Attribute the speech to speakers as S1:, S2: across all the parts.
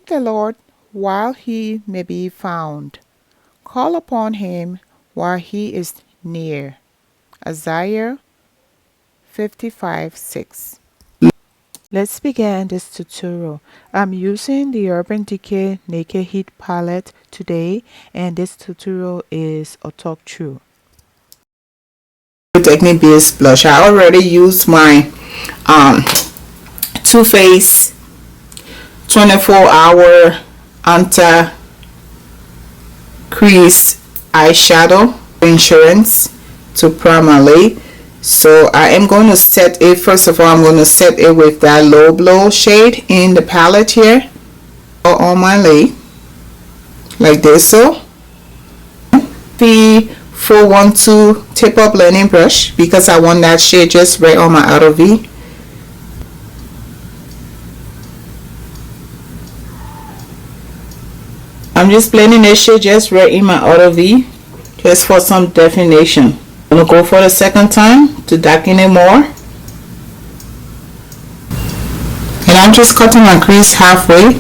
S1: Seek the Lord while he may be found. Call upon him while he is near. Isaiah 55:6. Let's begin this tutorial. I'm using the Urban Decay Naked Heat palette today, and this tutorial is a talk through. Technique Base blush. I already used my Too Faced 24-hour anti crease eyeshadow insurance to prime my lid. So I am going to set it, first of all I'm going to set it with that low blow shade in the palette here on my lid like this. So the 412 tip up blending brush, because I want that shade just right on my outer V. I'm just blending this shade just right in my outer V, just for some definition. I'm going to go for the second time to darken it more. And I'm just cutting my crease halfway.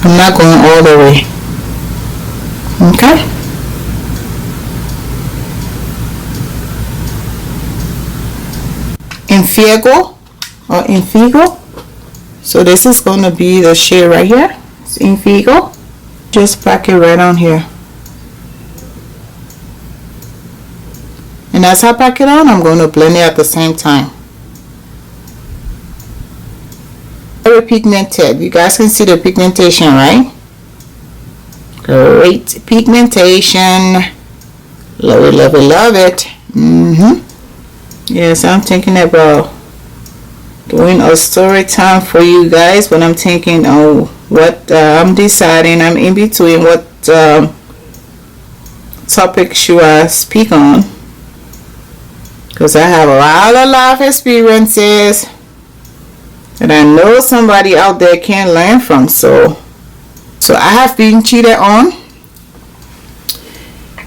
S1: I'm not going all the way. Okay. Infigo or Infigo. So this is going to be the shade right here. It's Infigo. Just pack it right on here. And as I pack it on, I'm going to blend it at the same time. Very pigmented. You guys can see the pigmentation, right? Great pigmentation. Love it, love it, love it. Yes, I'm thinking about doing a story time for you guys, but I'm thinking, oh, what I'm deciding. I'm in between what topic should I speak on, because I have a lot of life experiences that I know somebody out there can learn from. So I have been cheated on,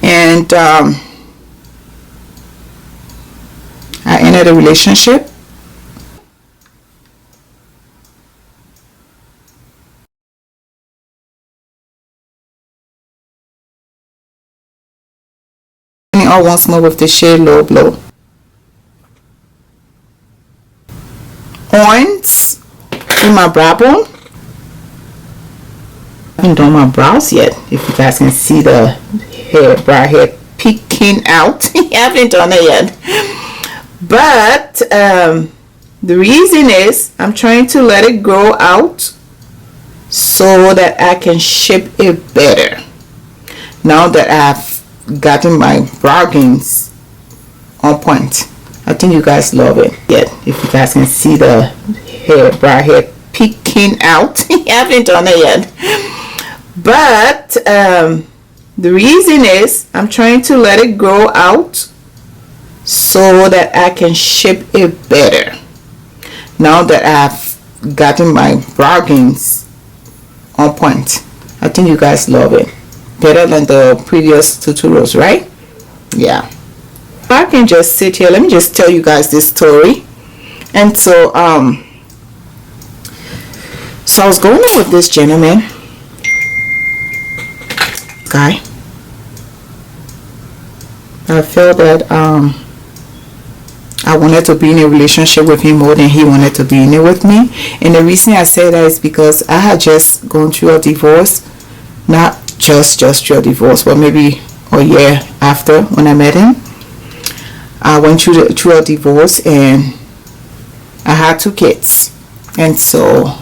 S1: and I ended a relationship. All once more with the shade Low Blow. Points in my brow bone. I haven't done my brows yet. If you guys can see the hair, brow hair peeking out. I haven't done it yet. But the reason is I'm trying to let it grow out so that I can shape it better. Now that I've gotten my brow gains on point. I think you guys love it. Yet, if you guys can see the hair, brow hair peeking out. I haven't done it yet. But the reason is I'm trying to let it grow out so that I can shape it better. Now that I've gotten my brow gains on point. I think you guys love it. Better than the previous tutorials, right? Yeah. I can just sit here. Let me just tell you guys this story. And so I was going on with this gentleman guy. I felt that I wanted to be in a relationship with him more than he wanted to be in it with me. And the reason I say that is because I had just gone through a divorce. Not just through a divorce, but maybe a year after when I met him. I went through a divorce, and I had 2 kids. And so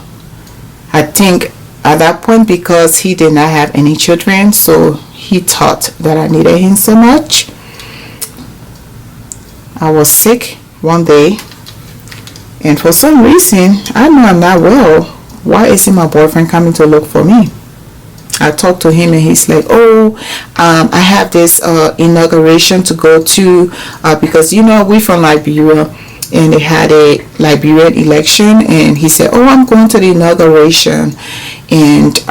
S1: I think at that point, because he did not have any children, so he thought that I needed him so much. I was sick one day, and for some reason, I know I'm not well. Why isn't my boyfriend coming to look for me? I talked to him, and he's like, oh, I have this inauguration to go to, because we're from Liberia, and they had a Liberian election, and he said, oh, I'm going to the inauguration, and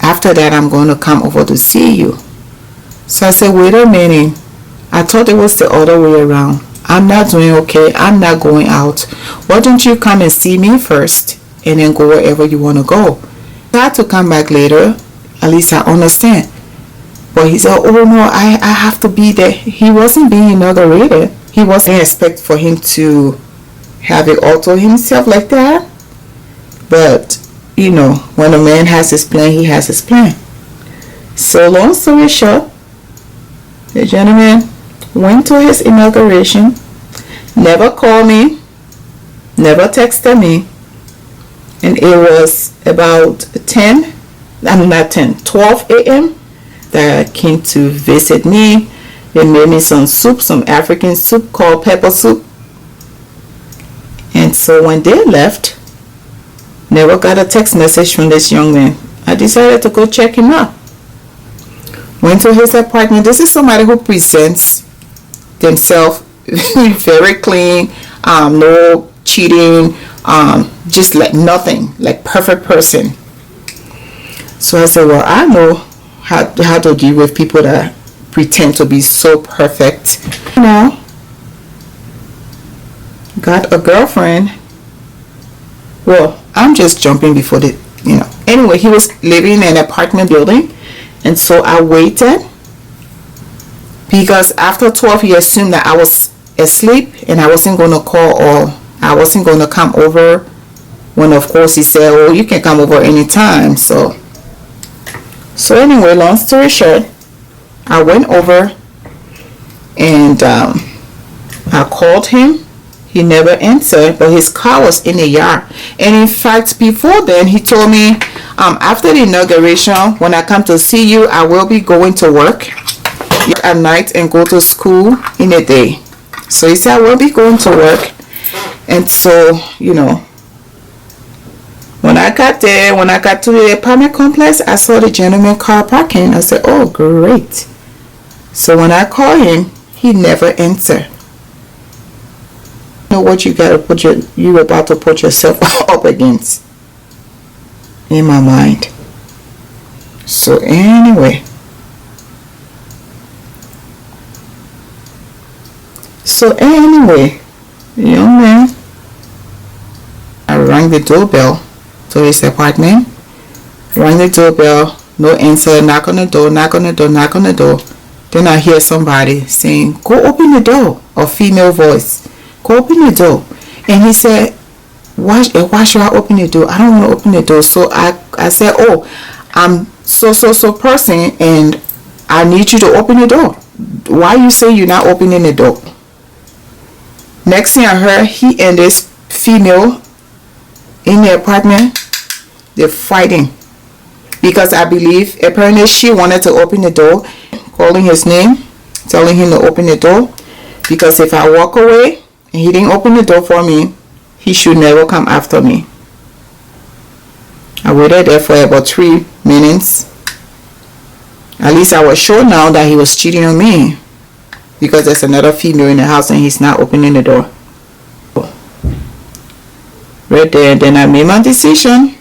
S1: after that I'm going to come over to see you. So I said, wait a minute, I thought it was the other way around. I'm not doing okay, I'm not going out. Why don't you come and see me first, and then go wherever you want to go. I had to come back later. At least I understand. But he said, oh no, I have to be there. He wasn't being inaugurated. He wasn't expect for him to have it all to himself like that. But, you know, when a man has his plan, he has his plan. So long story short, the gentleman went to his inauguration, never called me, never texted me, and it was about 12 a.m. that came to visit me. They made me some soup, some African soup called pepper soup. And so when they left, never got a text message from this young man. I decided to go check him out. Went to his apartment. This is somebody who presents themselves very clean, no cheating, just like nothing, like perfect person. So I said, well, I know how to deal with people that pretend to be so perfect. You know, got a girlfriend. Well, I'm just jumping before the, you know. Anyway, he was living in an apartment building, and so I waited because after 12 he assumed that I was asleep and I wasn't going to call or I wasn't going to come over, when of course he said, oh, you can come over anytime. So anyway, long story short, I went over and I called him. He never answered, but his car was in the yard. And in fact, before then, he told me, after the inauguration, when I come to see you, I will be going to work at night and go to school in the day. So he said, I will be going to work. And so, you know, when I got there, when I got to the apartment complex, I saw the gentleman car parking. I said, oh, great. So when I called him, he never answered. You know what you gotta put you about to put yourself up against, in my mind. So anyway, young man, I rang the doorbell to his apartment. Rang the doorbell, no answer. Knock on the door, knock on the door, knock on the door. Then I hear somebody saying, go open the door. A female voice. Go open the door. And he said, why should I open the door? I don't want to open the door. So I said, oh, I'm so person and I need you to open the door. Why you say you're not opening the door? Next thing I heard, he and this female in the apartment, they're fighting. Because I believe apparently she wanted to open the door, calling his name, telling him to open the door. Because if I walk away and he didn't open the door for me, he should never come after me. I waited there for about 3 minutes. At least I was sure now that he was cheating on me, because there's another female in the house and he's not opening the door. Right there, and then I made my decision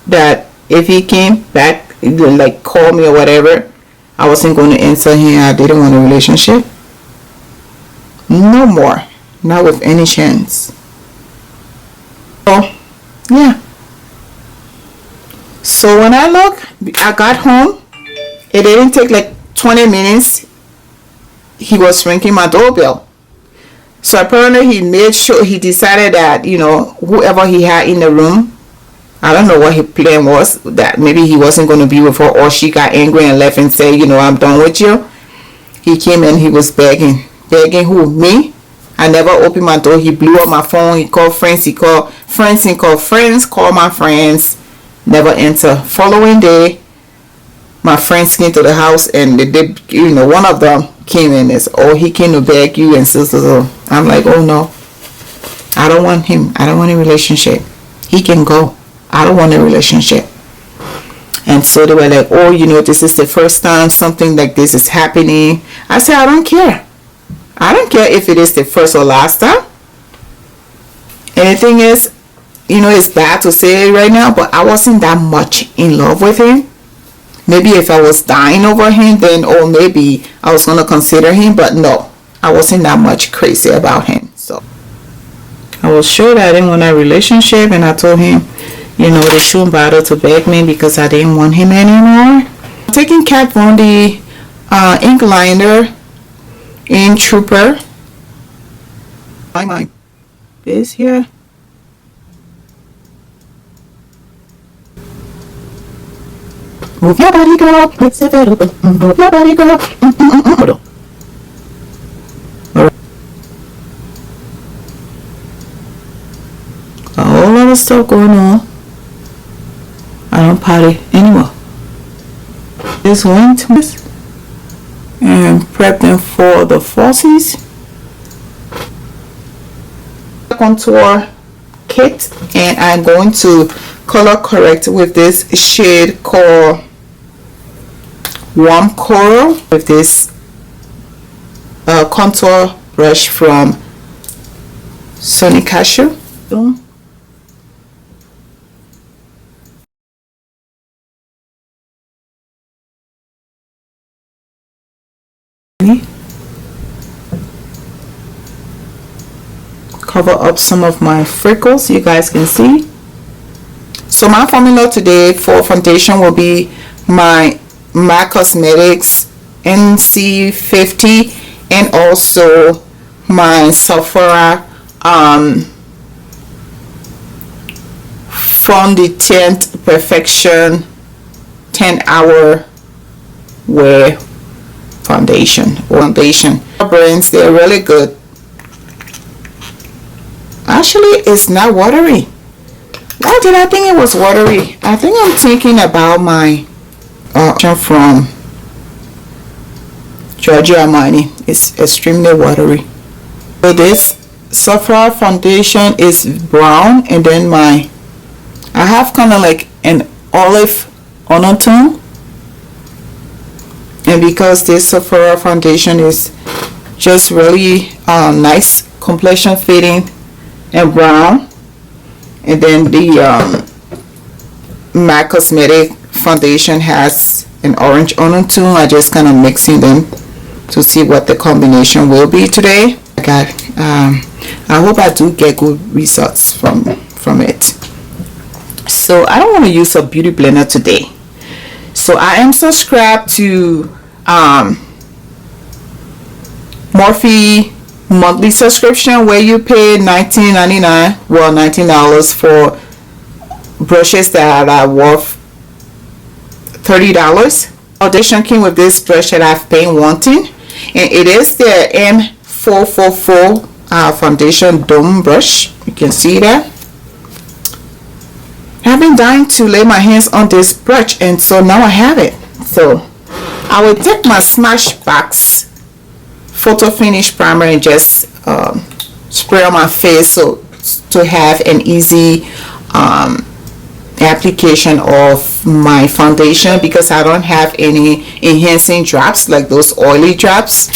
S1: that if he came back, like call me or whatever, I wasn't going to answer him. I didn't want a relationship. No more. Not with any chance. So, yeah. So when I got home, it didn't take like 20 minutes. He was ringing my doorbell. So apparently he made sure, he decided that, you know, whoever he had in the room, I don't know what his plan was, that maybe he wasn't going to be with her, or she got angry and left and said, you know, I'm done with you. He came in, he was begging. Begging who? Me? I never opened my door. He blew up my phone. He called friends. He called friends. He called friends. Called my friends. Never enter. Following day, my friends came to the house and they, you know, one of them came in and said, oh, he came to beg you and so. I'm like, oh no, I don't want him. I don't want a relationship. He can go. I don't want a relationship. And so they were like, oh, you know, this is the first time something like this is happening. I said, I don't care. I don't care if it is the first or last time. And the thing is, you know, it's bad to say it right now, but I wasn't that much in love with him. Maybe if I was dying over him, then, oh, maybe I was going to consider him. But no, I wasn't that much crazy about him. So I was sure that I didn't want a relationship, and I told him, you know, they shouldn't bother to beg me because I didn't want him anymore. I'm taking Kat Von D ink liner in Trooper. My this here. Move your body, girl. Mix it up. Move your body, girl. A whole lot of stuff going on. I don't party anymore. Just went to this and prep them for the falsies. Contour Kit, and I'm going to color correct with this shade called Warm Coral with this contour brush from Sunny Cashew. Cover up some of my freckles, you guys can see. So my formula today for foundation will be my MAC Cosmetics NC50 and also my Sephora from the 10th Perfection 10-hour wear foundation. Brands, they're really good. Actually, it's not watery. Why did I think it was watery? I think I'm thinking about my from Giorgio Armani. It's extremely watery. So this Sephora foundation is brown, and then I have kind of like an olive undertone. And because this Sephora foundation is just really nice complexion fitting and brown, and then the MAC Cosmetic foundation has an orange undertone. I just kind of mixing them to see what the combination will be today. I hope I do get good results from it. So I don't want to use a beauty blender today. So I am subscribed to Morphe monthly subscription where you pay $19.99, well $19 for brushes that are worth $30. Foundation came with this brush that I've been wanting, and it is the M444 foundation dome brush. You can see that. I've been dying to lay my hands on this brush, and so now I have it. So I will take my Smashbox photo finish primer and just spray on my face so to have an easy application of my foundation, because I don't have any enhancing drops like those oily drops.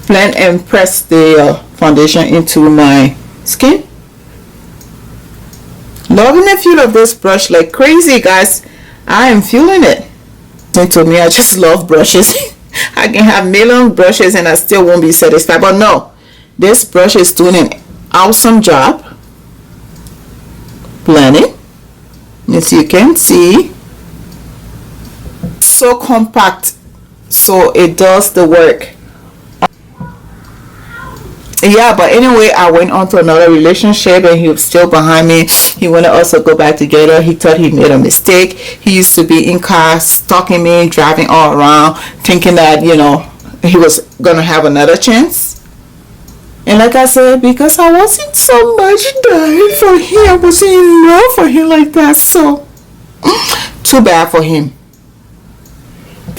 S1: Blend and press the foundation into my skin. Loving the feel of this brush like crazy, guys. I am feeling it. And to me, I just love brushes. I can have million brushes and I still won't be satisfied, but no, this brush is doing an awesome job blending, as you can see. So compact, so it does the work. Yeah, but anyway, I went on to another relationship and he was still behind me. He wanted us to go back together. He thought he made a mistake. He used to be in cars stalking me, driving all around, thinking that, you know, he was gonna have another chance. And like I said, because I wasn't so much dying for him, I wasn't in love for him like that, so too bad for him.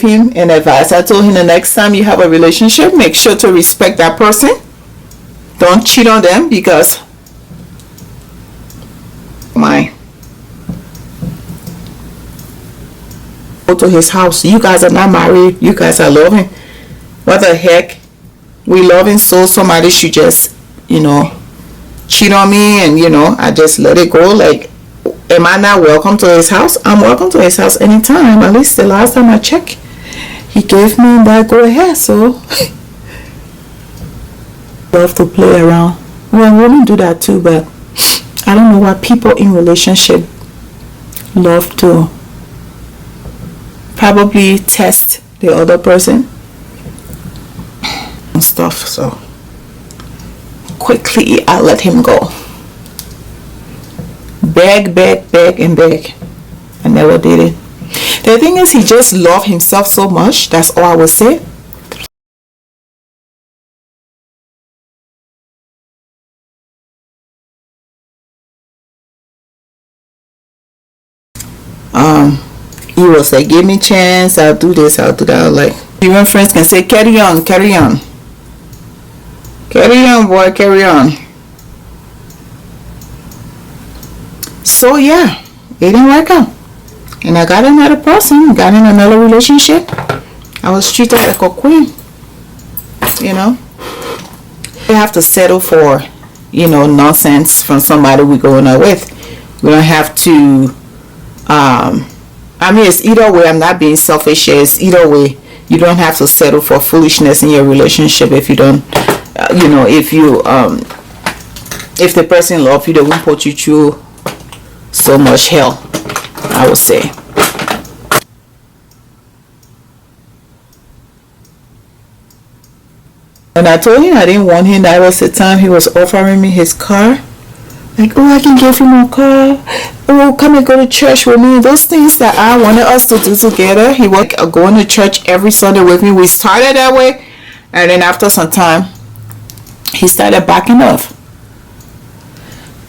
S1: And advice, I told him the next time you have a relationship, make sure to respect that person. Don't cheat on them, because go to his house. You guys are not married. You guys are loving. What the heck? We loving, so somebody should just, you know, cheat on me and, you know, I just let it go. Like, am I not welcome to his house? I'm welcome to his house anytime. At least the last time I checked, he gave me that go ahead. So love to play around. Well, women do that too, but I don't know why people in relationship love to probably test the other person and stuff. So quickly I let him go. Beg, beg, beg, and beg. I never did it. The thing is, he just loved himself so much. That's all I would say. He was like, give me chance, I'll do this, I'll do that. Like, even friends can say, carry on, carry on. Carry on, boy, carry on. So yeah, it didn't work out. And I got another person, got in another relationship. I was treated like a queen. You know? We have to settle for, you know, nonsense from somebody we're going out with. We don't have to, I mean, it's either way. I'm not being selfish. It's either way. You don't have to settle for foolishness in your relationship if you don't, you know, if the person loves you, they won't put you through so much hell, I would say. And I told him I didn't want him. That was the time he was offering me his car. Like, oh, I can give you my car. Oh, come and go to church with me. Those things that I wanted us to do together. He was going to church every Sunday with me. We started that way. And then after some time, he started backing off.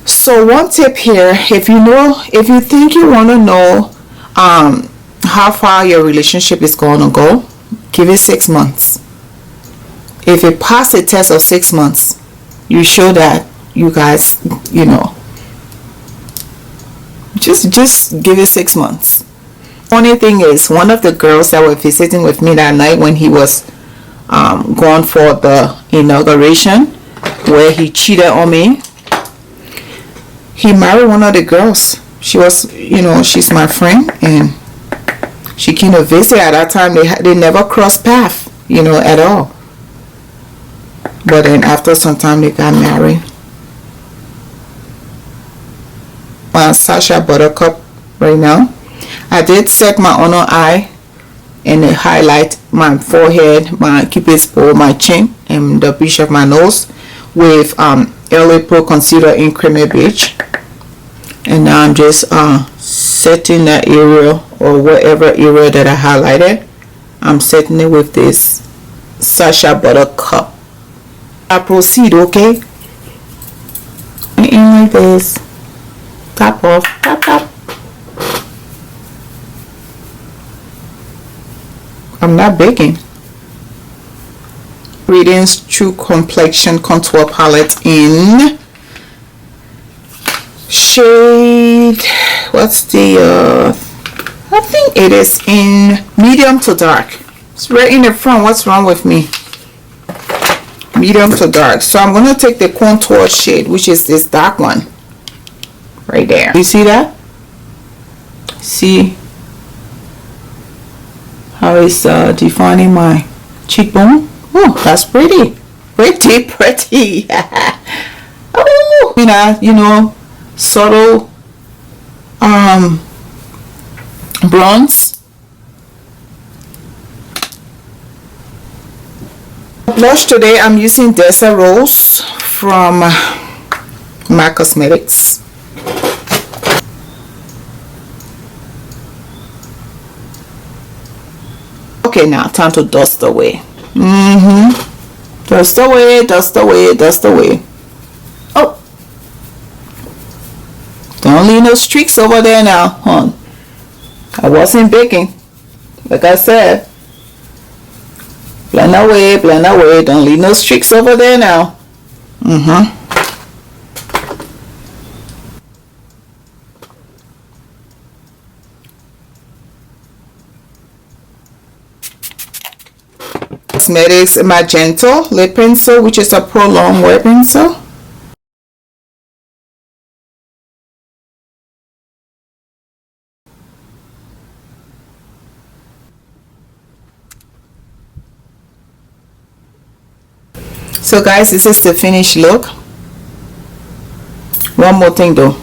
S1: So one tip here, if you think you want to know how far your relationship is going to go, give it 6 months. If it passes the test of 6 months, you show that you guys, you know, just give it 6 months. Funny thing is, one of the girls that were visiting with me that night when he was going for the inauguration, where he cheated on me, he married one of the girls. She was, you know, she's my friend, and she came to visit. At that time, they never crossed paths, you know, at all. But then after some time, they got married. Sacha Buttercup right now. I did set my under eye and highlight my forehead, my cupid's bow, my chin, and the bridge of my nose with LA Pro Concealer in Creamy Beige. And now I'm just setting that area or whatever area that I highlighted. I'm setting it with this Sacha Buttercup. I proceed, okay? And like this. Tap off, tap, tap. I'm not baking. Radiance True Complexion Contour Palette in shade, what's the, I think it is in medium to dark. It's right in the front. What's wrong with me? Medium to dark. So I'm going to take the contour shade, which is this dark one. Right there. You see that? See how it's defining my cheekbone? Oh, that's pretty. Pretty, pretty. Oh, you know, subtle bronze. Blush today, I'm using Desert Rose from MAC Cosmetics. Okay, now time to dust away. Dust away, dust away, dust away. Oh, don't leave no streaks over there now, hon. I wasn't baking, like I said. Blend away, don't leave no streaks over there now. Cosmetics Magenta lip pencil, which is a prolonged wear pencil. So guys, this is the finished look. One more thing though,